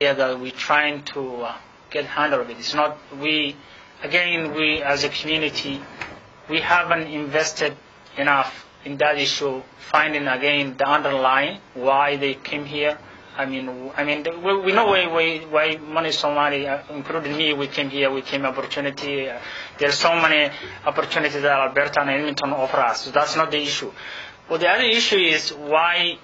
that we're trying to get handle of it. It's not we as a community, we haven't invested enough in that issue, finding again the underlying why they came here. I mean, we know why many Somali, including me, we came here. We came opportunity. There's so many opportunities that Alberta and Edmonton offer us. So that's not the issue. But the other issue is why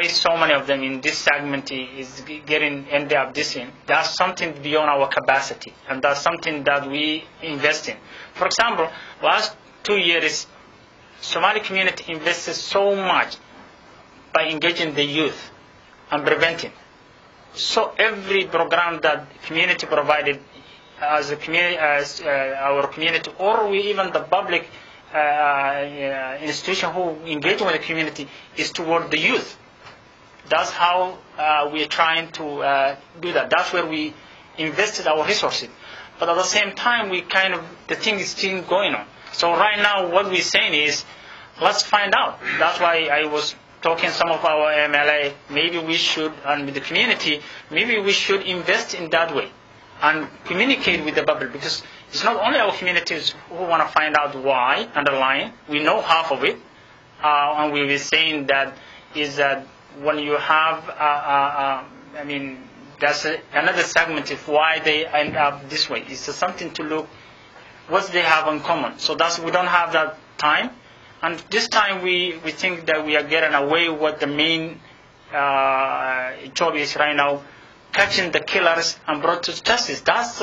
so many of them in this segment is end up this in. That's something beyond our capacity, and that's something that we invest in. For example, last 2 years, Somali community invested so much by engaging the youth and preventing. So every program that community provided as a community, as our community, or even the public institution who engage with the community is toward the youth. That's how we are trying to do that. That's where we invested our resources. But at the same time, the thing is still going on. So right now, what we're saying is, let's find out. That's why I was talking some of our MLA, maybe we should, and with the community, maybe we should invest in that way and communicate with the public, because it's not only our communities who want to find out why underlying. We know half of it, and we were saying that is that when you have, that's another segment of why they end up this way. It's something to look what they have in common. So we don't have that time. And this time we think that we are getting away with the main job is right now, catching the killers and brought to justice. That's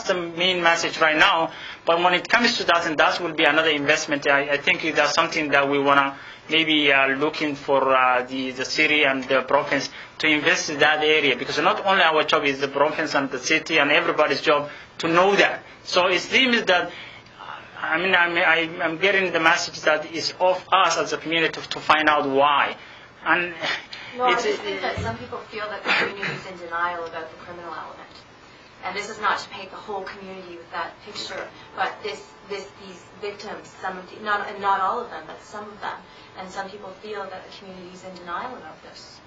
the main message right now. But when it comes to that, and that will be another investment. I think that's something that we want to maybe looking for the city and the province to invest in that area, because not only our job is the province and the city and everybody's job to know that. So it seems that I'm getting the message that it's of us as a community to find out why. And I just think that some people feel that the community is in denial about the criminal element. And this is not to paint the whole community with that picture, but these victims, not all of them, but some of them. And some people feel that the community is in denial about this.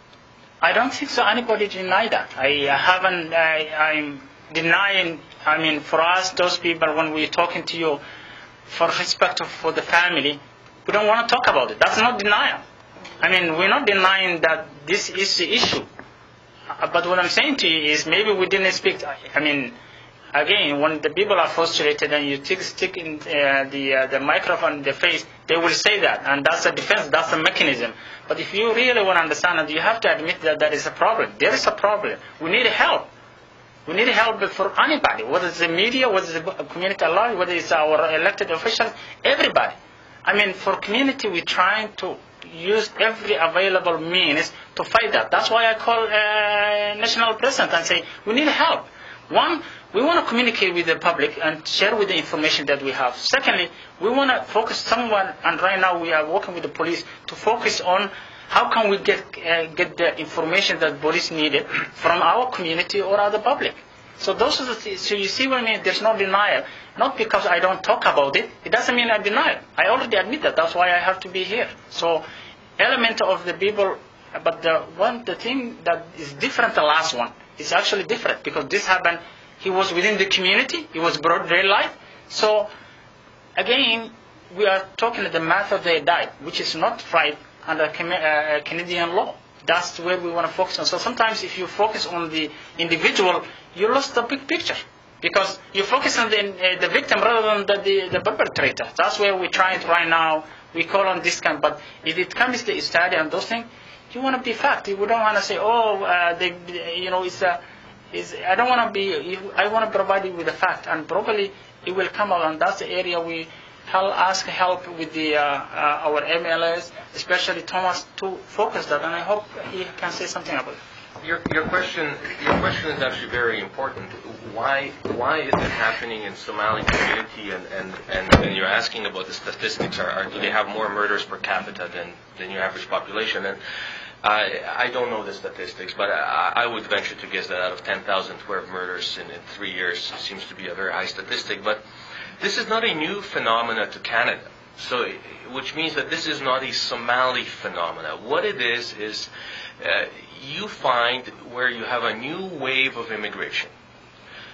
I don't think so. Anybody deny that. I'm denying. For us, those people, when we're talking to you, for respect for the family, we don't want to talk about it. That's not denial. We're not denying that this is the issue. But what I'm saying to you is maybe we didn't speak. Again, when the people are frustrated and you stick in the microphone in the face, they will say that. And that's a defense, that's a mechanism. But if you really want to understand it, you have to admit that there is a problem. There is a problem. We need help. We need help for anybody, whether it's the media, whether it's the community at large, whether it's our elected officials, everybody. For community, we're trying to use every available means to fight that. That's why I call national president and say, we need help. One, we want to communicate with the public and share with the information that we have. Secondly, we want to focus someone, and right now we are working with the police to focus on how can we get the information that police needed from our community or other public. So those are the things. So you see what I mean? There's no denial. Not because I don't talk about it. It doesn't mean I deny it. I already admit that. That's why I have to be here. So element of the people, but the thing that is different the last one is actually different, because this happened, he was within the community, he was broad daylight. So again, we are talking the method they died, which is not right under Canadian law. That's where we want to focus on. So sometimes if you focus on the individual, you lost the big picture, because you focus on the victim rather than the perpetrator. That's where we're trying to right now. We call on this kind, but if it comes to the study and those things, you want to be fact. We don't want to say, I don't want to be. I want to provide you with the fact, and probably it will come out. And that's the area we ask help with our MLAs, especially Thomas, to focus that. And I hope he can say something about it. Your question is actually very important. Why is it happening in Somali community? And you're asking about the statistics. Do they have more murders per capita than your average population? And I don't know the statistics, but I would venture to guess that out of 10,000, 12 murders in 3 years seems to be a very high statistic. But this is not a new phenomenon to Canada. So, which means that this is not a Somali phenomena. What it is you find where you have a new wave of immigration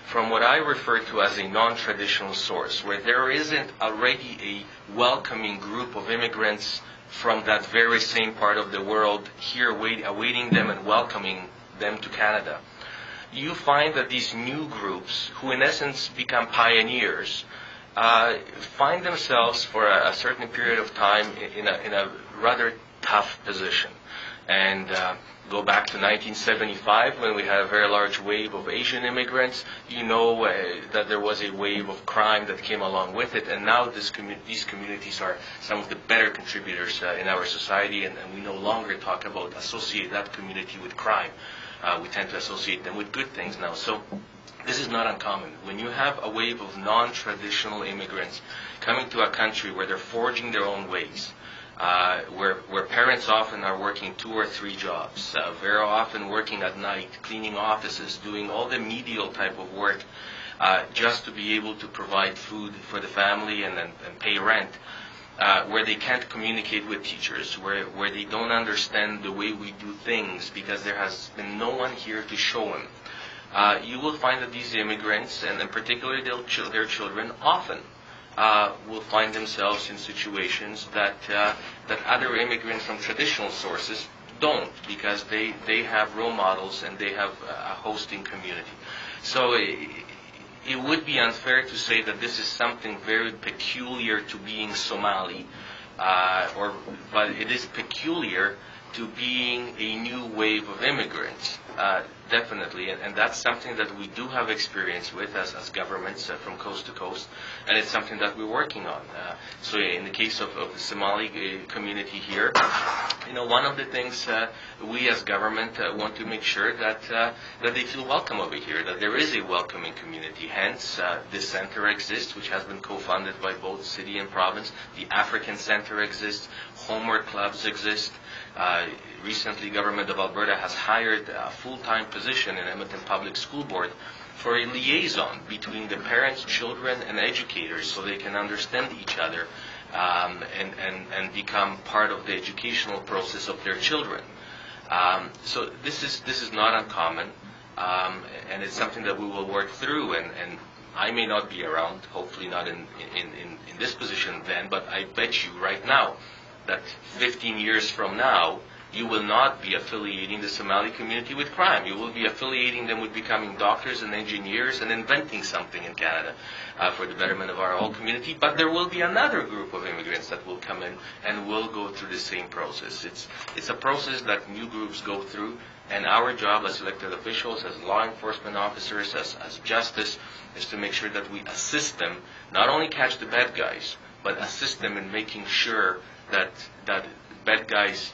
from what I refer to as a non-traditional source, where there isn't already a welcoming group of immigrants from that very same part of the world here awaiting them and welcoming them to Canada. You find that these new groups, who in essence become pioneers, find themselves for a certain period of time in a rather tough position. And go back to 1975 when we had a very large wave of Asian immigrants. You know that there was a wave of crime that came along with it, and now these communities are some of the better contributors in our society, and we no longer talk about associate that community with crime. We tend to associate them with good things now. So this is not uncommon. When you have a wave of non-traditional immigrants coming to a country where they're forging their own ways, where parents often are working 2 or 3 jobs, very often working at night, cleaning offices, doing all the menial type of work just to be able to provide food for the family and pay rent, where they can't communicate with teachers, where they don't understand the way we do things because there has been no one here to show them. You will find that these immigrants, and particularly their children, often will find themselves in situations that other immigrants from traditional sources don't, because they have role models and they have a hosting community. So it would be unfair to say that this is something very peculiar to being Somali, but it is peculiar to being a new wave of immigrants, definitely, and that's something that we do have experience with as governments from coast to coast, and it's something that we're working on. So in the case of the Somali community here, one of the things we as government want to make sure that they feel welcome over here, that there is a welcoming community. Hence, this center exists, which has been co-funded by both city and province. The African Center exists. Homework clubs exist. Recently, government of Alberta has hired a full-time position in Edmonton Public School Board for a liaison between the parents, children, and educators, so they can understand each other and become part of the educational process of their children. So this is not uncommon, and it's something that we will work through. And I may not be around, hopefully not in this position then, but I bet you right now that 15 years from now, you will not be affiliating the Somali community with crime. You will be affiliating them with becoming doctors and engineers and inventing something in Canada for the betterment of our whole community. But there will be another group of immigrants that will come in and will go through the same process. It's a process that new groups go through, and our job as elected officials, as law enforcement officers, as justice, is to make sure that we assist them, not only catch the bad guys, but assist them in making sure that bad guys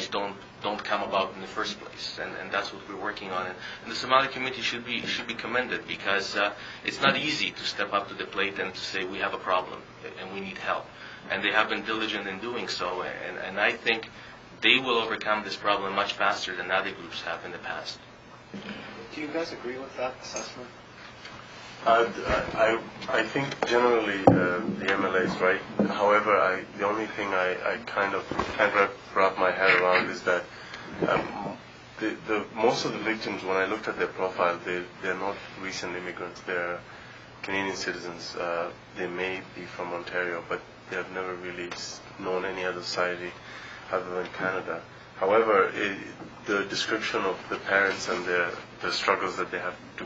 don't come about in the first place, and that's what we're working on. And the Somali community should be commended, because it's not easy to step up to the plate and to say we have a problem and we need help, and they have been diligent in doing so, and I think they will overcome this problem much faster than other groups have in the past. Do you guys agree with that assessment? I think generally the MLA is right. However, the only thing I kind of can't wrap my head around is that the most of the victims, when I looked at their profile, they're not recent immigrants. They're Canadian citizens. They may be from Ontario, but they have never really known any other society other than Canada. However, the description of the parents and the struggles that they have to